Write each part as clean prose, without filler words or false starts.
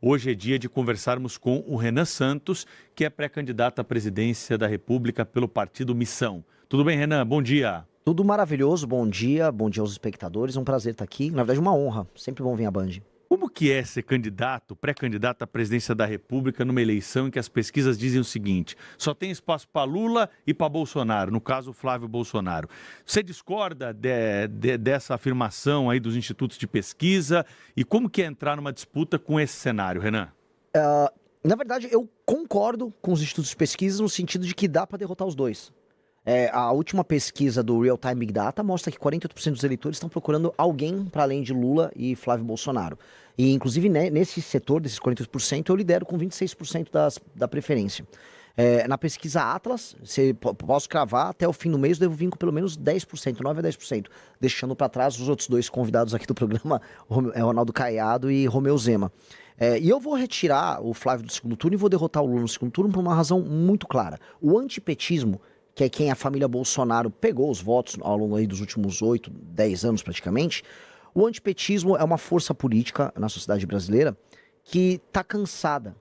Hoje é dia de conversarmos com o Renan Santos, que é pré-candidato à presidência da República pelo partido Missão. Tudo bem, Renan? Bom dia. Tudo maravilhoso, bom dia aos espectadores, é um prazer estar aqui, na verdade uma honra, sempre bom vir à Band. Como que é ser candidato, pré-candidato à presidência da República numa eleição em que as pesquisas dizem o seguinte: só tem espaço para Lula e para Bolsonaro, no caso Flávio Bolsonaro. Você discorda dessa afirmação aí dos institutos de pesquisa e como que é entrar numa disputa com esse cenário, Renan? Na verdade, eu concordo com os institutos de pesquisa no sentido de que dá para derrotar os dois. A última pesquisa do Real Time Big Data mostra que 48% dos eleitores estão procurando alguém para além de Lula e Flávio Bolsonaro. E, inclusive, nesse setor, desses 48%, eu lidero com 26% da preferência. Na pesquisa Atlas, posso cravar, até o fim do mês eu devo vir com pelo menos 10%, 9% a 10%, deixando para trás os outros dois convidados aqui do programa, Ronaldo Caiado e Romeu Zema. E eu vou retirar o Flávio do segundo turno e vou derrotar o Lula no segundo turno por uma razão muito clara. O antipetismo, que é quem a família Bolsonaro pegou os votos ao longo aí dos últimos 8, 10 anos praticamente, o antipetismo é uma força política na sociedade brasileira que está cansada.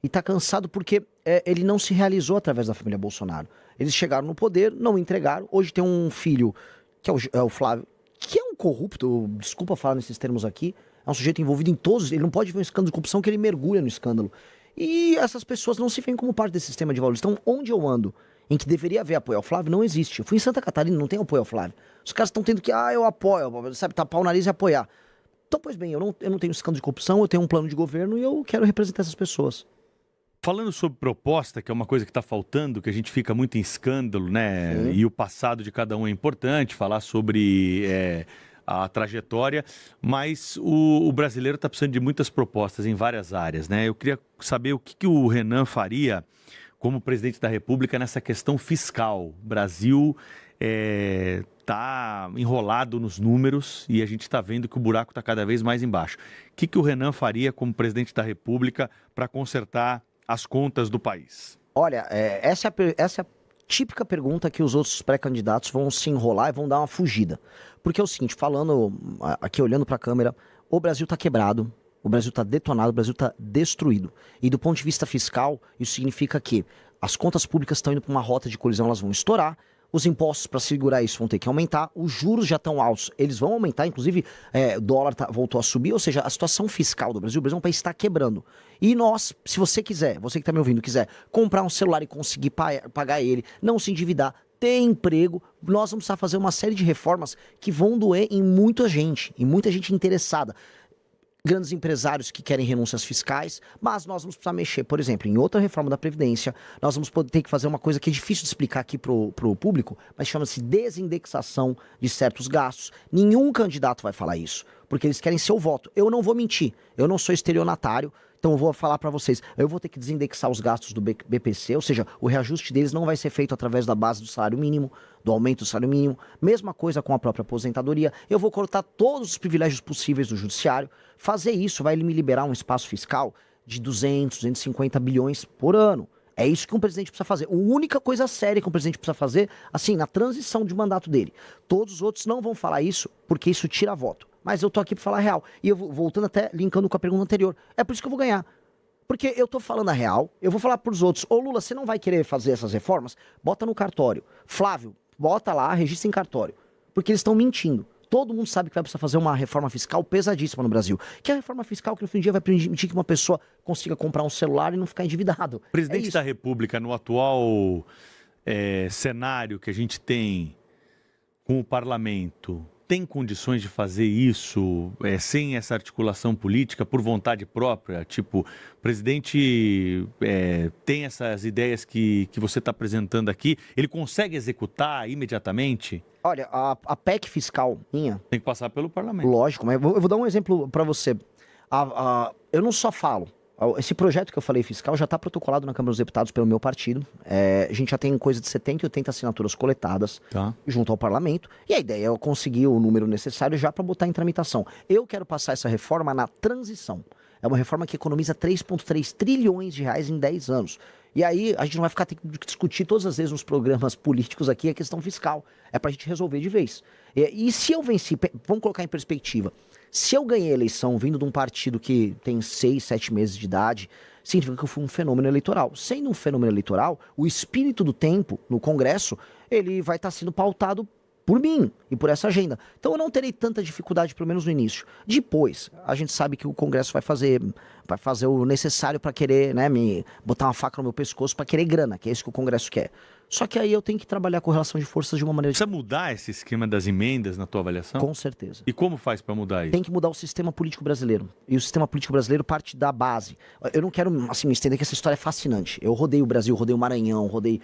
E está cansado porque ele não se realizou através da família Bolsonaro. Eles chegaram no poder, não entregaram. Hoje tem um filho, que é o Flávio, que é um corrupto, desculpa falar nesses termos aqui, é um sujeito envolvido em todos, ele não pode ver um escândalo de corrupção que ele mergulha no escândalo. E essas pessoas não se veem como parte desse sistema de valores. Então, onde eu ando, em que deveria haver apoio ao Flávio, não existe. Eu fui em Santa Catarina, não tem apoio ao Flávio. Os caras estão tendo que, eu apoio, sabe, tapar o nariz e apoiar. Então, pois bem, eu não tenho escândalo de corrupção, eu tenho um plano de governo e eu quero representar essas pessoas. Falando sobre proposta, que é uma coisa que está faltando, que a gente fica muito em escândalo, né? Sim. E o passado de cada um é importante, falar sobre a trajetória, mas o brasileiro está precisando de muitas propostas em várias áreas, né? Eu queria saber o que o Renan faria como presidente da República nessa questão fiscal. O Brasil está enrolado nos números e a gente está vendo que o buraco está cada vez mais embaixo. O que o Renan faria como presidente da República para consertar as contas do país? Olha, essa é a típica pergunta que os outros pré-candidatos vão se enrolar e vão dar uma fugida. Porque é o seguinte, falando aqui, olhando para a câmera, o Brasil está quebrado, o Brasil está detonado, o Brasil está destruído. E do ponto de vista fiscal, isso significa que as contas públicas estão indo para uma rota de colisão, elas vão estourar, os impostos para segurar isso vão ter que aumentar, os juros já estão altos, eles vão aumentar, inclusive o dólar voltou a subir, ou seja, a situação fiscal do Brasil, o Brasil é um país que está quebrando. E nós, se você quiser, você que está me ouvindo, quiser comprar um celular e conseguir pagar ele, não se endividar, ter emprego, nós vamos precisar fazer uma série de reformas que vão doer em muita gente interessada. Grandes empresários que querem renúncias fiscais, mas nós vamos precisar mexer, por exemplo, em outra reforma da Previdência, nós vamos ter que fazer uma coisa que é difícil de explicar aqui pro público, mas chama-se desindexação de certos gastos. Nenhum candidato vai falar isso, porque eles querem seu voto. Eu não vou mentir, eu não sou estelionatário, então eu vou falar para vocês, eu vou ter que desindexar os gastos do BPC, ou seja, o reajuste deles não vai ser feito através da base do salário mínimo, do aumento do salário mínimo, mesma coisa com a própria aposentadoria, eu vou cortar todos os privilégios possíveis do judiciário, fazer isso vai me liberar um espaço fiscal de 200, 250 bilhões por ano. É isso que um presidente precisa fazer. A única coisa séria que um presidente precisa fazer, assim, na transição de mandato dele. Todos os outros não vão falar isso, porque isso tira voto. Mas eu tô aqui para falar a real. E eu voltando até, linkando com a pergunta anterior. É por isso que eu vou ganhar. Porque eu tô falando a real, eu vou falar pros outros, ô Lula, você não vai querer fazer essas reformas? Bota no cartório. Flávio, bota lá, registra em cartório. Porque eles estão mentindo. Todo mundo sabe que vai precisar fazer uma reforma fiscal pesadíssima no Brasil. Que é a reforma fiscal que no fim do dia vai permitir que uma pessoa consiga comprar um celular e não ficar endividado. Presidente da República, no atual cenário que a gente tem com o parlamento, tem condições de fazer isso sem essa articulação política, por vontade própria? Tipo, o presidente tem essas ideias que você está apresentando aqui, ele consegue executar imediatamente? Olha, a PEC fiscal minha... Tem que passar pelo parlamento. Lógico, mas eu vou dar um exemplo para você. Eu não só falo. Esse projeto que eu falei fiscal já está protocolado na Câmara dos Deputados pelo meu partido. A gente já tem coisa de 70 e 80 assinaturas coletadas junto ao parlamento. E a ideia é conseguir o número necessário já para botar em tramitação. Eu quero passar essa reforma na transição. É uma reforma que economiza 3,3 trilhões de reais em 10 anos. E aí a gente não vai ficar tendo que discutir todas as vezes nos programas políticos aqui a questão fiscal. É pra gente resolver de vez. E se eu venci, vamos colocar em perspectiva, se eu ganhei a eleição vindo de um partido que tem 6, 7 meses de idade, significa que eu fui um fenômeno eleitoral. Sendo um fenômeno eleitoral, o espírito do tempo no Congresso, ele vai estar sendo pautado por mim e por essa agenda. Então eu não terei tanta dificuldade, pelo menos no início. Depois, a gente sabe que o Congresso vai fazer o necessário para querer, né, me botar uma faca no meu pescoço para querer grana, que é isso que o Congresso quer. Só que aí eu tenho que trabalhar com relação de forças de uma maneira... Precisa mudar esse esquema das emendas na tua avaliação? Com certeza. E como faz para mudar isso? Tem que mudar o sistema político brasileiro. E o sistema político brasileiro parte da base. Eu não quero, assim, me estender que essa história é fascinante. Eu rodei o Brasil, rodei o Maranhão, rodei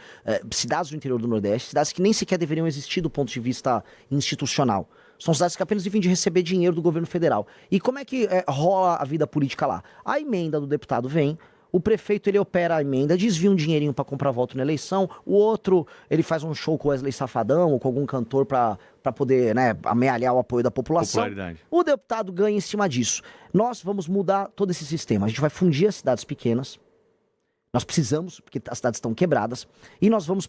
cidades do interior do Nordeste, cidades que nem sequer deveriam existir do ponto de vista institucional. São cidades que apenas vivem de receber dinheiro do governo federal. E como é que rola a vida política lá? A emenda do deputado vem... O prefeito, ele opera a emenda, desvia um dinheirinho para comprar voto na eleição. O outro, ele faz um show com o Wesley Safadão ou com algum cantor para poder, né, amealhar o apoio da população. O deputado ganha em cima disso. Nós vamos mudar todo esse sistema. A gente vai fundir as cidades pequenas. Nós precisamos, porque as cidades estão quebradas. E nós vamos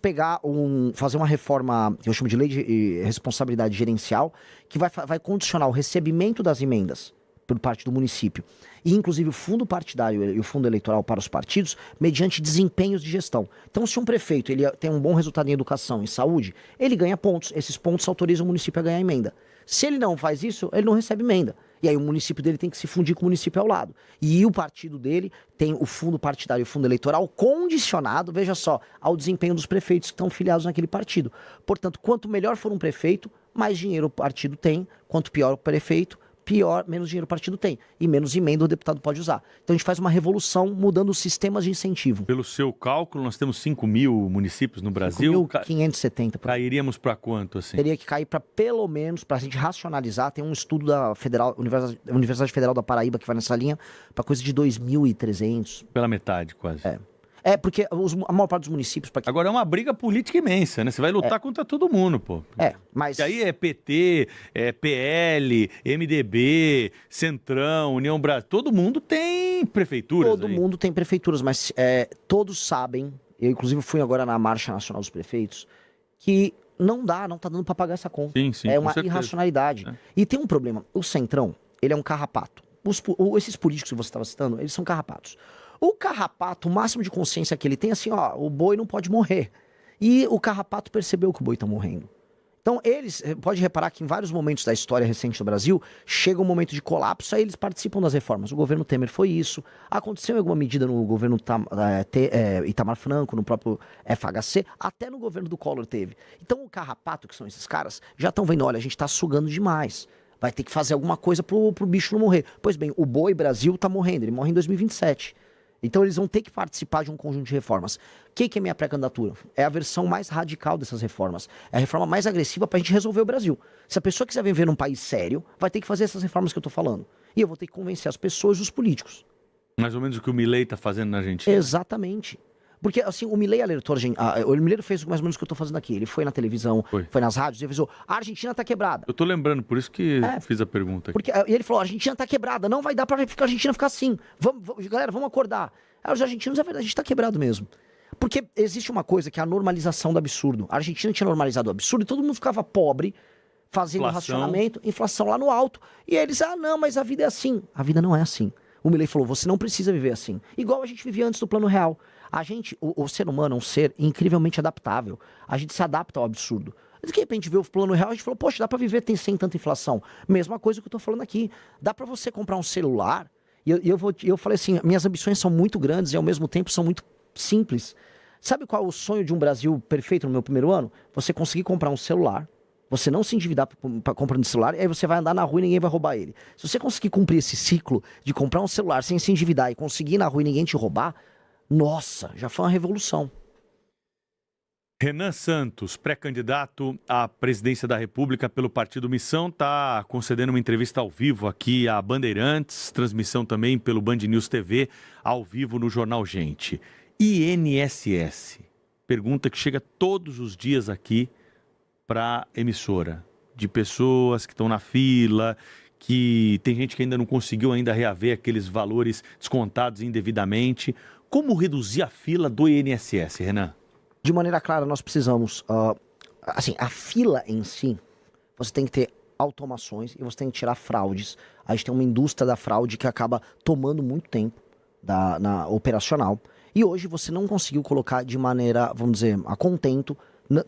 fazer uma reforma, que eu chamo de lei de responsabilidade gerencial, que vai condicionar o recebimento das emendas por parte do município, e inclusive o fundo partidário e o fundo eleitoral para os partidos, mediante desempenhos de gestão. Então, se um prefeito ele tem um bom resultado em educação e saúde, ele ganha pontos. Esses pontos autorizam o município a ganhar emenda. Se ele não faz isso, ele não recebe emenda. E aí o município dele tem que se fundir com o município ao lado. E o partido dele tem o fundo partidário e o fundo eleitoral condicionado, veja só, ao desempenho dos prefeitos que estão filiados naquele partido. Portanto, quanto melhor for um prefeito, mais dinheiro o partido tem. Quanto pior o prefeito, menos dinheiro o partido tem. E menos emenda o deputado pode usar. Então a gente faz uma revolução mudando os sistemas de incentivo. Pelo seu cálculo, nós temos 5.000 municípios no Brasil. 5.570. Cairíamos para quanto, assim? Teria que cair para pelo menos, para a gente racionalizar, tem um estudo da Universidade Federal da Paraíba que vai nessa linha, para coisa de 2.300. Pela metade, quase. Porque a maior parte dos municípios... Agora é uma briga política imensa, né? Você vai lutar contra todo mundo, pô. Mas... E aí é PT, PL, MDB, Centrão, União Brasil. Todo mundo tem prefeituras. Todo mundo tem prefeituras, mas todos sabem, eu inclusive fui agora na Marcha Nacional dos Prefeitos, que não tá dando para pagar essa conta. Sim, é uma irracionalidade. E tem um problema. O Centrão, ele é um carrapato. Esses políticos que você estava citando, eles são carrapatos. O carrapato, o máximo de consciência que ele tem, assim, ó, o boi não pode morrer. E o carrapato percebeu que o boi tá morrendo. Então, pode reparar que em vários momentos da história recente do Brasil, chega um momento de colapso, aí eles participam das reformas. O governo Temer foi isso. Aconteceu em alguma medida no governo Itamar Franco, no próprio FHC, até no governo do Collor teve. Então, o carrapato, que são esses caras, já estão vendo, olha, a gente tá sugando demais. Vai ter que fazer alguma coisa pro bicho não morrer. Pois bem, o boi Brasil tá morrendo, ele morre em 2027. Então eles vão ter que participar de um conjunto de reformas. O que é minha pré-candidatura? É a versão mais radical dessas reformas. É a reforma mais agressiva para a gente resolver o Brasil. Se a pessoa quiser viver num país sério, vai ter que fazer essas reformas que eu estou falando. E eu vou ter que convencer as pessoas e os políticos. Mais ou menos o que o Milei está fazendo na Argentina. Exatamente. Porque, assim, o Milei alertou, o Milei fez mais ou menos o que eu tô fazendo aqui. Ele foi na televisão, foi nas rádios e avisou, a Argentina tá quebrada. Eu tô lembrando, por isso que fiz a pergunta aqui. E ele falou, a Argentina tá quebrada, não vai dar pra a Argentina ficar assim. Galera, vamos acordar. Aí os argentinos, é verdade, a gente tá quebrado mesmo. Porque existe uma coisa que é a normalização do absurdo. A Argentina tinha normalizado o absurdo e todo mundo ficava pobre, fazendo racionamento, inflação lá no alto. E eles, não, mas a vida é assim. A vida não é assim. O Milei falou, você não precisa viver assim. Igual a gente vivia antes do Plano Real. O ser humano é um ser incrivelmente adaptável. A gente se adapta ao absurdo. De repente vê o Plano Real, a gente falou, poxa, dá pra viver sem tanta inflação. Mesma coisa que eu tô falando aqui. Dá pra você comprar um celular. E eu falei assim, minhas ambições são muito grandes e ao mesmo tempo são muito simples. Sabe qual é o sonho de um Brasil perfeito no meu primeiro ano? Você conseguir comprar um celular, você não se endividar para comprando celular, e aí você vai andar na rua e ninguém vai roubar ele. Se você conseguir cumprir esse ciclo de comprar um celular sem se endividar e conseguir ir na rua e ninguém te roubar, nossa, já foi uma revolução. Renan Santos, pré-candidato à presidência da República pelo Partido Missão, está concedendo uma entrevista ao vivo aqui à Bandeirantes, transmissão também pelo Band News TV, ao vivo no Jornal Gente. INSS, pergunta que chega todos os dias aqui para a emissora, de pessoas que estão na fila, que tem gente que ainda não conseguiu ainda reaver aqueles valores descontados indevidamente. Como reduzir a fila do INSS, Renan? De maneira clara, nós precisamos... assim, a fila em si, você tem que ter automações e você tem que tirar fraudes. A gente tem uma indústria da fraude que acaba tomando muito tempo na operacional. E hoje você não conseguiu colocar de maneira, vamos dizer, a contento,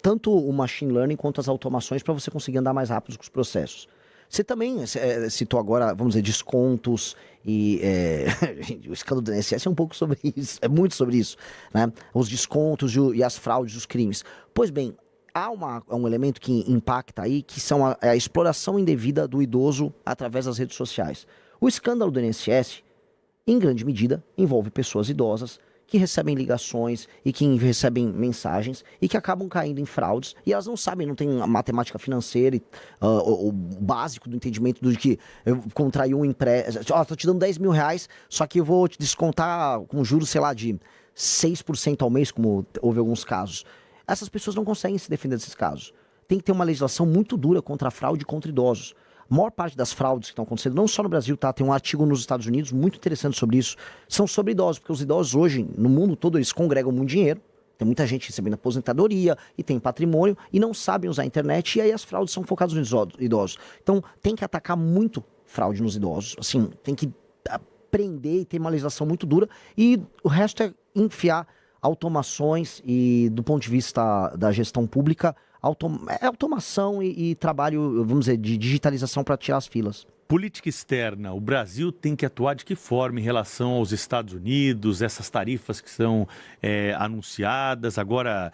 tanto o machine learning quanto as automações para você conseguir andar mais rápido com os processos. Você também citou agora, vamos dizer, descontos e o escândalo do INSS é um pouco sobre isso, é muito sobre isso, né? Os descontos e as fraudes, os crimes. Pois bem, há um elemento que impacta aí, que são a exploração indevida do idoso através das redes sociais. O escândalo do INSS, em grande medida, envolve pessoas idosas que recebem ligações e que recebem mensagens e que acabam caindo em fraudes e elas não sabem, não têm a matemática financeira, o básico do entendimento do que eu contraí um empréstimo, tô te dando 10 mil reais, só que eu vou te descontar com juros, sei lá, de 6% ao mês, como houve alguns casos. Essas pessoas não conseguem se defender desses casos. Tem que ter uma legislação muito dura contra a fraude e contra idosos. A maior parte das fraudes que estão acontecendo, não só no Brasil, tá? Tem um artigo nos Estados Unidos muito interessante sobre isso. São sobre idosos, porque os idosos hoje, no mundo todo, eles congregam muito dinheiro. Tem muita gente recebendo aposentadoria e tem patrimônio e não sabem usar a internet. E aí as fraudes são focadas nos idosos. Então tem que atacar muito fraude nos idosos. Assim, tem que prender e ter uma legislação muito dura. E o resto é enfiar automações e, do ponto de vista da gestão pública, automação e trabalho, vamos dizer, de digitalização para tirar as filas. Política externa, o Brasil tem que atuar de que forma em relação aos Estados Unidos, essas tarifas que são anunciadas, agora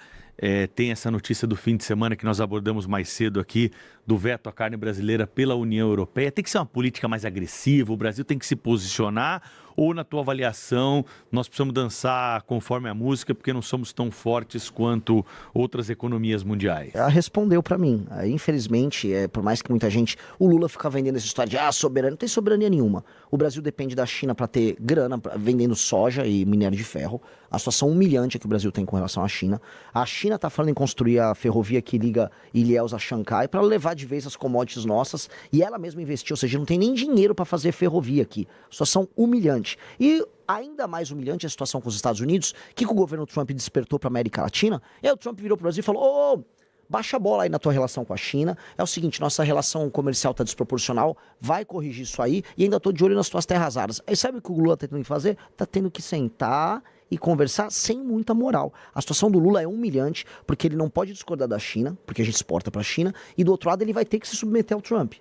tem essa notícia do fim de semana que nós abordamos mais cedo aqui, do veto à carne brasileira pela União Europeia. Tem que ser uma política mais agressiva, o Brasil tem que se posicionar, ou na tua avaliação nós precisamos dançar conforme a música porque não somos tão fortes quanto outras economias mundiais? Ela respondeu para mim. Infelizmente, por mais que muita gente... O Lula fica vendendo essa história de soberania. Não tem soberania nenhuma. O Brasil depende da China para ter grana, vendendo soja e minério de ferro. A situação humilhante que o Brasil tem com relação à China. A China está falando em construir a ferrovia que liga Ilhéus a Xangai para levar de vez as commodities nossas. E ela mesma investiu, ou seja, não tem nem dinheiro para fazer ferrovia aqui. Situação humilhante. E ainda mais humilhante a situação com os Estados Unidos, que o governo Trump despertou para a América Latina. E aí o Trump virou para o Brasil e falou: baixa a bola aí na tua relação com a China. É o seguinte, nossa relação comercial está desproporcional, vai corrigir isso aí e ainda estou de olho nas tuas terras raras. Aí sabe o que o Lula está tendo que fazer? Está tendo que sentar e conversar sem muita moral. A situação do Lula é humilhante, porque ele não pode discordar da China, porque a gente exporta para a China, e do outro lado ele vai ter que se submeter ao Trump.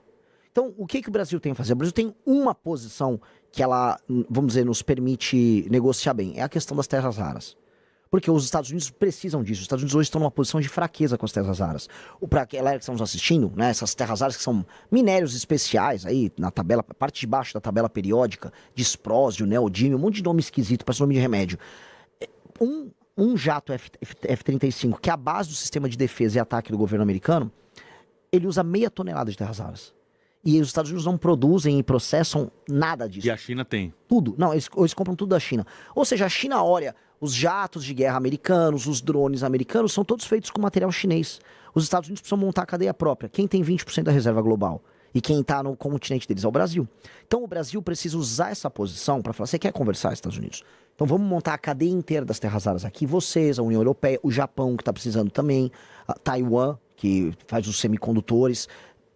Então, o que o Brasil tem a fazer? O Brasil tem uma posição que ela, vamos dizer, nos permite negociar bem. É a questão das terras raras. Porque os Estados Unidos precisam disso. Os Estados Unidos hoje estão numa posição de fraqueza com as terras raras. Para aquela que estamos assistindo, né, essas terras raras que são minérios especiais, aí na tabela, parte de baixo da tabela periódica, disprósio, neodímio, um monte de nome esquisito, parece nome de remédio. Um jato F-35, que é a base do sistema de defesa e ataque do governo americano, ele usa 0,5 tonelada de terras raras. E os Estados Unidos não produzem e processam nada disso. E a China tem. Tudo. Não, eles compram tudo da China. Ou seja, a China olha, os jatos de guerra americanos, os drones americanos, são todos feitos com material chinês. Os Estados Unidos precisam montar a cadeia própria. Quem tem 20% da reserva global? E quem está no continente deles é o Brasil. Então o Brasil precisa usar essa posição para falar: você quer conversar, Estados Unidos? Então vamos montar a cadeia inteira das terras raras aqui. Vocês, a União Europeia, o Japão, que está precisando também, a Taiwan, que faz os semicondutores.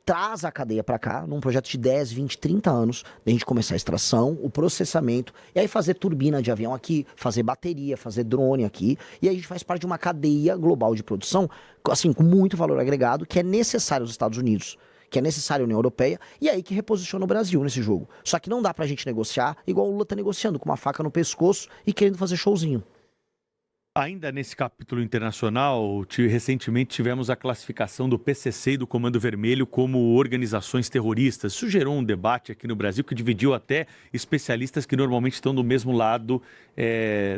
Traz a cadeia para cá, num projeto de 10, 20, 30 anos, da gente começar a extração, o processamento, e aí fazer turbina de avião aqui, fazer bateria, fazer drone aqui, e aí a gente faz parte de uma cadeia global de produção, assim, com muito valor agregado, que é necessário aos Estados Unidos, que é necessário à União Europeia, e aí que reposiciona o Brasil nesse jogo. Só que não dá pra gente negociar igual o Lula tá negociando, com uma faca no pescoço e querendo fazer showzinho. Ainda nesse capítulo internacional, recentemente tivemos a classificação do PCC e do Comando Vermelho como organizações terroristas. Isso gerou um debate aqui no Brasil que dividiu até especialistas que normalmente estão do mesmo lado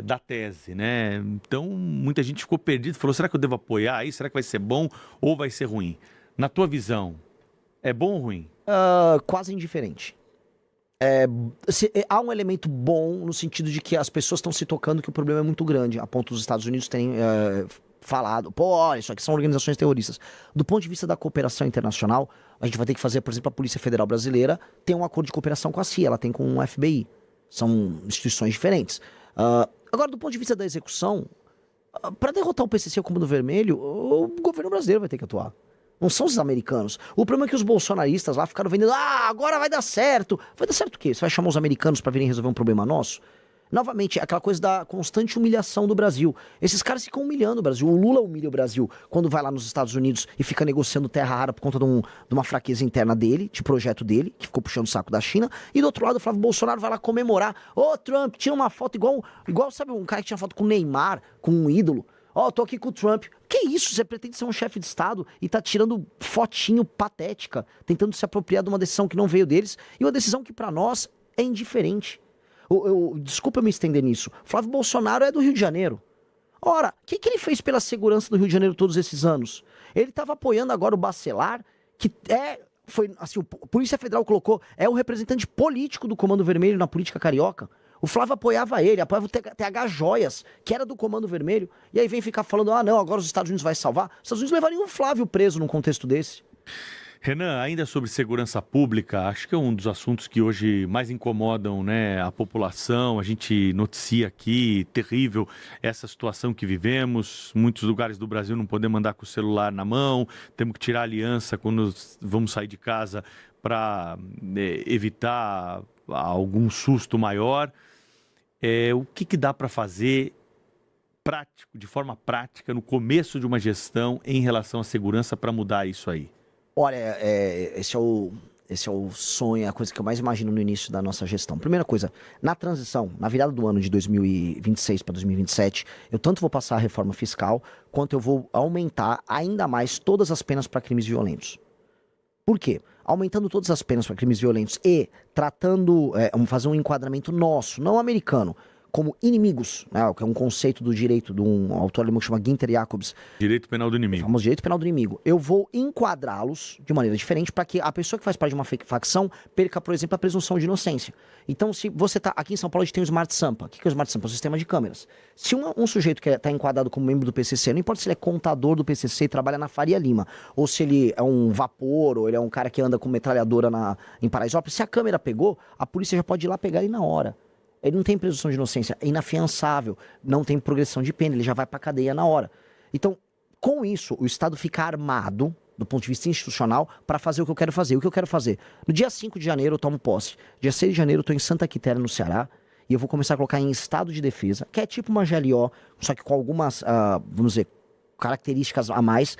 da tese, né? Então, muita gente ficou perdida, falou: será que eu devo apoiar isso? Será que vai ser bom ou vai ser ruim? Na tua visão, é bom ou ruim? Quase indiferente. Há um elemento bom no sentido de que as pessoas estão se tocando que o problema é muito grande, a ponto dos Estados Unidos terem falado, pô, olha, isso aqui são organizações terroristas. Do ponto de vista da cooperação internacional, a gente vai ter que fazer, por exemplo, a Polícia Federal Brasileira tem um acordo de cooperação com a CIA, ela tem com o FBI. São instituições diferentes. Agora, do ponto de vista da execução, para derrotar o PCC e o Comando Vermelho, o governo brasileiro vai ter que atuar. Não são os americanos. O problema é que os bolsonaristas lá ficaram vendendo, agora vai dar certo. Vai dar certo o quê? Você vai chamar os americanos para virem resolver um problema nosso? Novamente, aquela coisa da constante humilhação do Brasil. Esses caras ficam humilhando o Brasil. O Lula humilha o Brasil quando vai lá nos Estados Unidos e fica negociando terra rara por conta de uma fraqueza interna dele, de projeto dele, que ficou puxando o saco da China. E do outro lado, o Flávio Bolsonaro vai lá comemorar. Ô, Trump, tira uma foto igual, sabe, um cara que tinha foto com o Neymar, com um ídolo. Tô aqui com o Trump. Que isso? Você pretende ser um chefe de Estado e tá tirando fotinho patética, tentando se apropriar de uma decisão que não veio deles e uma decisão que pra nós é indiferente. Desculpa eu me estender nisso. Flávio Bolsonaro é do Rio de Janeiro. Ora, o que ele fez pela segurança do Rio de Janeiro todos esses anos? Ele estava apoiando agora o Bacelar, que foi assim, a Polícia Federal colocou, é o representante político do Comando Vermelho na política carioca. O Flávio apoiava ele, apoiava o TH Joias, que era do Comando Vermelho, e aí vem ficar falando, não, agora os Estados Unidos vai salvar. Os Estados Unidos levariam o Flávio preso num contexto desse. Renan, ainda sobre segurança pública, acho que é um dos assuntos que hoje mais incomodam, né, a população. A gente noticia aqui, terrível, essa situação que vivemos. Muitos lugares do Brasil não podemos andar com o celular na mão, temos que tirar a aliança quando vamos sair de casa para evitar algum susto maior. O que dá para fazer prático, de forma prática, no começo de uma gestão em relação à segurança para mudar isso aí? Olha, esse é o sonho, a coisa que eu mais imagino no início da nossa gestão. Primeira coisa, na transição, na virada do ano de 2026 para 2027, eu tanto vou passar a reforma fiscal, quanto eu vou aumentar ainda mais todas as penas para crimes violentos. Por quê? Aumentando todas as penas para crimes violentos e tratando, fazer um enquadramento nosso, não americano, como inimigos, né, que é um conceito do direito de um autor alemão que chama Günther Jacobs. Direito penal do inimigo. O famoso direito penal do inimigo. Eu vou enquadrá-los de maneira diferente para que a pessoa que faz parte de uma facção perca, por exemplo, a presunção de inocência. Então, se você está aqui em São Paulo, a gente tem o Smart Sampa. O que é o Smart Sampa? É um sistema de câmeras. Se um sujeito que está enquadrado como membro do PCC, não importa se ele é contador do PCC e trabalha na Faria Lima, ou se ele é um vapor, ou ele é um cara que anda com metralhadora em Paraisópolis, se a câmera pegou, a polícia já pode ir lá pegar ele na hora. Ele não tem presunção de inocência, é inafiançável, não tem progressão de pena, ele já vai para a cadeia na hora. Então, com isso, o Estado fica armado, do ponto de vista institucional, para fazer o que eu quero fazer. O que eu quero fazer? No dia 5 de janeiro eu tomo posse. Dia 6 de janeiro eu estou em Santa Quitéria, no Ceará, e eu vou começar a colocar em estado de defesa, que é tipo uma GLO, só que com algumas, vamos dizer, características a mais,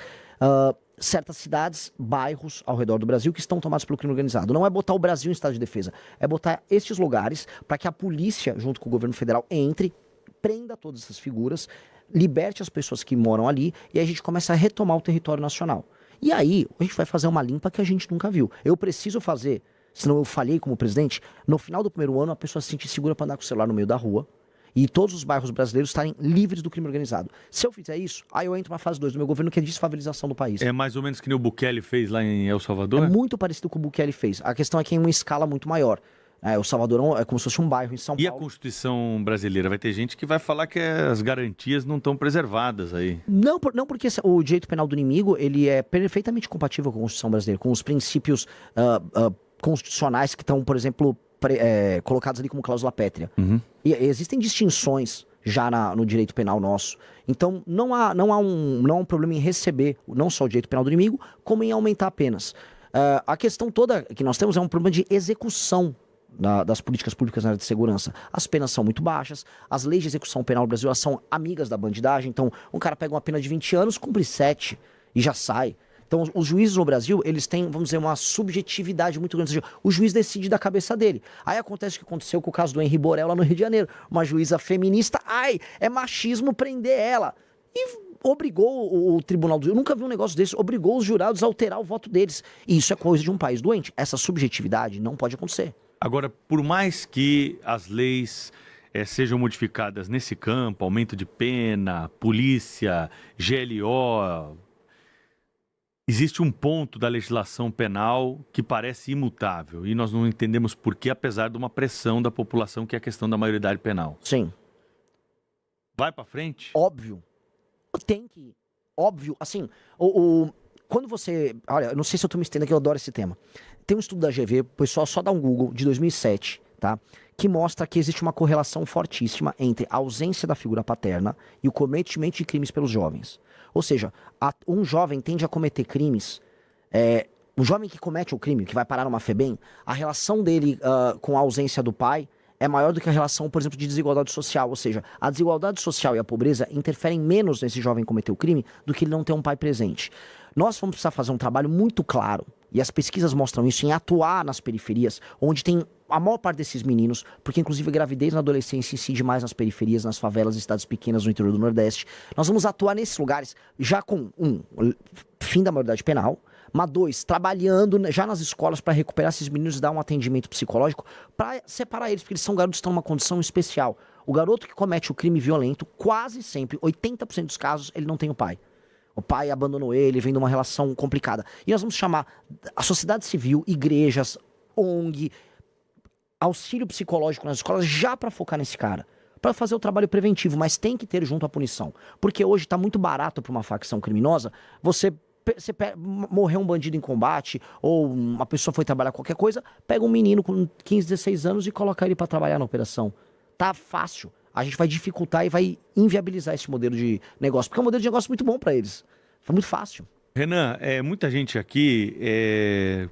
certas cidades, bairros ao redor do Brasil que estão tomados pelo crime organizado. Não é botar o Brasil em estado de defesa, é botar estes lugares para que a polícia, junto com o governo federal, entre, prenda todas essas figuras, liberte as pessoas que moram ali e aí a gente começa a retomar o território nacional. E aí a gente vai fazer uma limpa que a gente nunca viu. Eu preciso fazer, senão eu falhei como presidente, no final do primeiro ano a pessoa se sentir segura para andar com o celular no meio da rua, e todos os bairros brasileiros estarem livres do crime organizado. Se eu fizer isso, aí eu entro na fase 2 do meu governo, que é a desfavelização do país. É mais ou menos que nem o Bukele fez lá em El Salvador? É muito parecido com o que o Bukele fez. A questão é que é em uma escala muito maior. O Salvador é como se fosse um bairro em São Paulo. E a Constituição brasileira? Vai ter gente que vai falar que as garantias não estão preservadas aí. Não, porque o direito penal do inimigo, ele é perfeitamente compatível com a Constituição brasileira, com os princípios constitucionais que estão, por exemplo, colocados ali como cláusula pétrea. Uhum. E existem distinções já no direito penal nosso. Então, não há um problema em receber não só o direito penal do inimigo, como em aumentar penas. A questão toda que nós temos é um problema de execução das políticas públicas na área de segurança. As penas são muito baixas, as leis de execução penal no Brasil elas são amigas da bandidagem, então um cara pega uma pena de 20 anos, cumpre 7 e já sai. Então, os juízes no Brasil, eles têm, vamos dizer, uma subjetividade muito grande. Ou seja, o juiz decide da cabeça dele. Aí acontece o que aconteceu com o caso do Henri Borel lá no Rio de Janeiro. Uma juíza feminista, é machismo prender ela. E obrigou o tribunal eu nunca vi um negócio desse, obrigou os jurados a alterar o voto deles. E isso é coisa de um país doente. Essa subjetividade não pode acontecer. Agora, por mais que as leis sejam modificadas nesse campo, aumento de pena, polícia, GLO... Existe um ponto da legislação penal que parece imutável e nós não entendemos por que, apesar de uma pressão da população, que é a questão da maioridade penal. Sim. Vai para frente? Óbvio. Tem que, óbvio, assim, quando você... Olha, eu não sei se eu tô me estendendo aqui, eu adoro esse tema. Tem um estudo da GV, o pessoal só dá um Google, de 2007, tá? Que mostra que existe uma correlação fortíssima entre a ausência da figura paterna e o cometimento de crimes pelos jovens. Ou seja, um jovem tende a cometer crimes... o jovem que comete o crime, que vai parar numa FEBEM, a relação dele com a ausência do pai é maior do que a relação, por exemplo, de desigualdade social. Ou seja, a desigualdade social e a pobreza interferem menos nesse jovem cometer o crime do que ele não ter um pai presente. Nós vamos precisar fazer um trabalho muito claro, e as pesquisas mostram isso, em atuar nas periferias, onde tem a maior parte desses meninos, porque inclusive a gravidez na adolescência incide mais nas periferias, nas favelas, em cidades pequenas no interior do Nordeste. Nós vamos atuar nesses lugares já com, fim da maioridade penal, mas 2, trabalhando já nas escolas para recuperar esses meninos e dar um atendimento psicológico para separar eles, porque eles são garotos que estão numa condição especial. O garoto que comete o crime violento, quase sempre, 80% dos casos, ele não tem o pai. O pai abandonou ele, vem de uma relação complicada. E nós vamos chamar a sociedade civil, igrejas, ONG, auxílio psicológico nas escolas já para focar nesse cara. Para fazer o trabalho preventivo, mas tem que ter junto a punição. Porque hoje está muito barato para uma facção criminosa você morreu um bandido em combate, ou uma pessoa foi trabalhar qualquer coisa, pega um menino com 15, 16 anos e coloca ele para trabalhar na operação. Tá fácil. A gente vai dificultar e vai inviabilizar esse modelo de negócio, porque é um modelo de negócio muito bom para eles. Foi muito fácil. Renan, muita gente aqui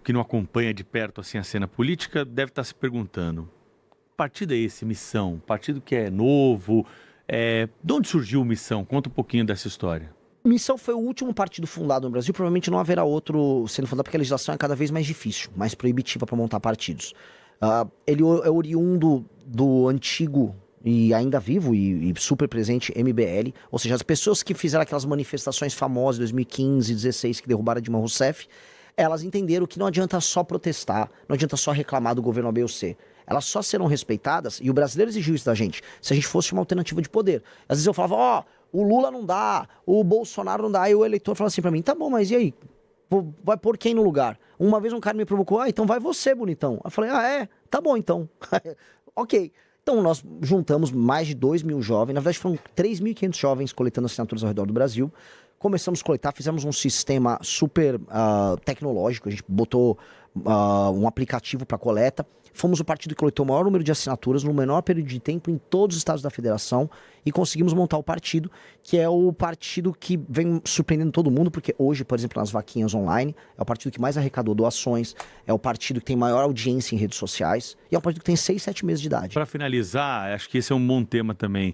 que não acompanha de perto assim, a cena política deve estar se perguntando, partido é esse, Missão? Partido que é novo? De onde surgiu Missão? Conta um pouquinho dessa história. Missão foi o último partido fundado no Brasil, provavelmente não haverá outro sendo fundado, porque a legislação é cada vez mais difícil, mais proibitiva para montar partidos. Ele é oriundo do antigo e ainda vivo e super presente MBL, ou seja, as pessoas que fizeram aquelas manifestações famosas em 2015, 2016, que derrubaram Dilma Rousseff, elas entenderam que não adianta só protestar, não adianta só reclamar do governo A, B ou C. Elas só serão respeitadas, e o brasileiro exigiu isso da gente, se a gente fosse uma alternativa de poder. Às vezes eu falava, o Lula não dá, o Bolsonaro não dá, e o eleitor fala assim pra mim, tá bom, mas e aí? Vai pôr quem no lugar? Uma vez um cara me provocou, então vai você, bonitão. Eu falei, tá bom então. Ok. Então nós juntamos mais de 2.000 jovens, na verdade foram 3.500 jovens coletando assinaturas ao redor do Brasil. Começamos a coletar, fizemos um sistema super tecnológico, a gente botou um aplicativo para coleta. Fomos o partido que coletou o maior número de assinaturas no menor período de tempo em todos os estados da federação e conseguimos montar o partido, que é o partido que vem surpreendendo todo mundo, porque hoje, por exemplo, nas vaquinhas online, é o partido que mais arrecadou doações, é o partido que tem maior audiência em redes sociais e é um partido que tem 6, 7 meses de idade. Para finalizar, acho que esse é um bom tema também.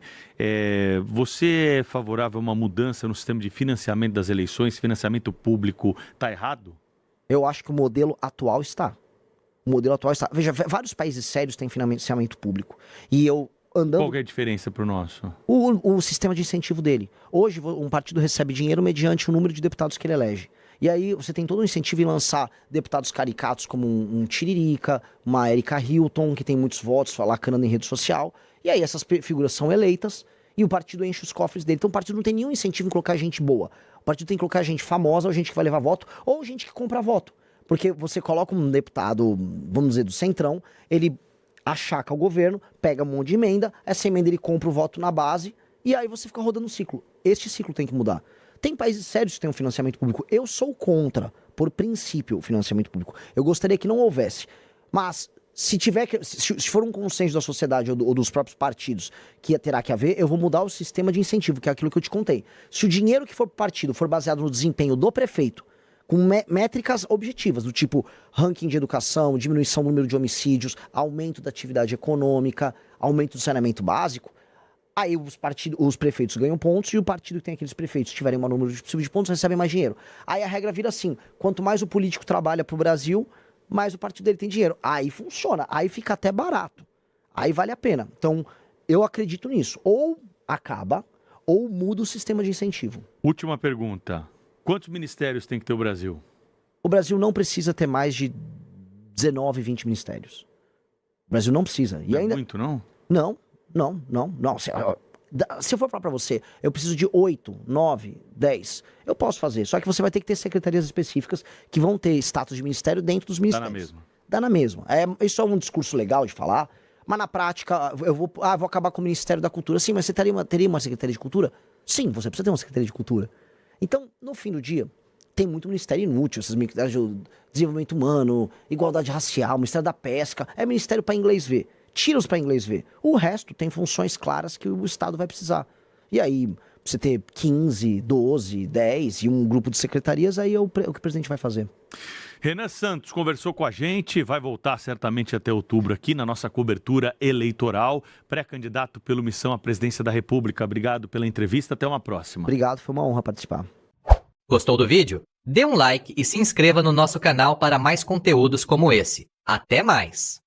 Você é favorável a uma mudança no sistema de financiamento das eleições? Financiamento público está errado? Eu acho que o modelo atual está. O modelo atual está... Veja, vários países sérios têm financiamento público. E eu andando... Qual que é a diferença para o nosso? O sistema de incentivo dele. Hoje, um partido recebe dinheiro mediante o número de deputados que ele elege. E aí você tem todo um incentivo em lançar deputados caricatos como um Tiririca, uma Erika Hilton, que tem muitos votos, lacrando em rede social. E aí essas figuras são eleitas e o partido enche os cofres dele. Então o partido não tem nenhum incentivo em colocar gente boa. O partido tem que colocar gente famosa, ou gente que vai levar voto, ou gente que compra voto. Porque você coloca um deputado, vamos dizer, do Centrão, ele achaca o governo, pega um monte de emenda, essa emenda ele compra o voto na base, e aí você fica rodando um ciclo. Este ciclo tem que mudar. Tem países sérios que têm um financiamento público. Eu sou contra, por princípio, o financiamento público. Eu gostaria que não houvesse. Mas, se for um consenso da sociedade ou dos próprios partidos que terá que haver, eu vou mudar o sistema de incentivo, que é aquilo que eu te contei. Se o dinheiro que for pro partido for baseado no desempenho do prefeito, com métricas objetivas, do tipo ranking de educação, diminuição do número de homicídios, aumento da atividade econômica, aumento do saneamento básico, aí os prefeitos ganham pontos e o partido que tem aqueles prefeitos tiverem um número possível de pontos recebem mais dinheiro. Aí a regra vira assim, quanto mais o político trabalha pro Brasil, mais o partido dele tem dinheiro. Aí funciona, aí fica até barato, aí vale a pena. Então, eu acredito nisso. Ou acaba, ou muda o sistema de incentivo. Última pergunta. Quantos ministérios tem que ter o Brasil? O Brasil não precisa ter mais de 19, 20 ministérios. O Brasil não precisa. E ainda... muito, não? Não. Se eu for falar pra você, eu preciso de 8, 9, 10. Eu posso fazer. Só que você vai ter que ter secretarias específicas que vão ter status de ministério dentro dos ministérios. Dá na mesma. Dá na mesma. Isso é um discurso legal de falar, mas na prática, eu vou acabar com o Ministério da Cultura. Sim, mas você teria uma Secretaria de Cultura? Sim, você precisa ter uma Secretaria de Cultura. Então, no fim do dia, tem muito ministério inútil, esses ministérios de desenvolvimento humano, igualdade racial, Ministério da Pesca, é ministério para inglês ver. Tira-os para inglês ver. O resto tem funções claras que o Estado vai precisar. E aí, você ter 15, 12, 10 e um grupo de secretarias, aí é o que o presidente vai fazer. Renan Santos conversou com a gente, vai voltar certamente até outubro aqui na nossa cobertura eleitoral, pré-candidato pelo Missão à Presidência da República. Obrigado pela entrevista, até uma próxima. Obrigado, foi uma honra participar. Gostou do vídeo? Dê um like e se inscreva no nosso canal para mais conteúdos como esse. Até mais!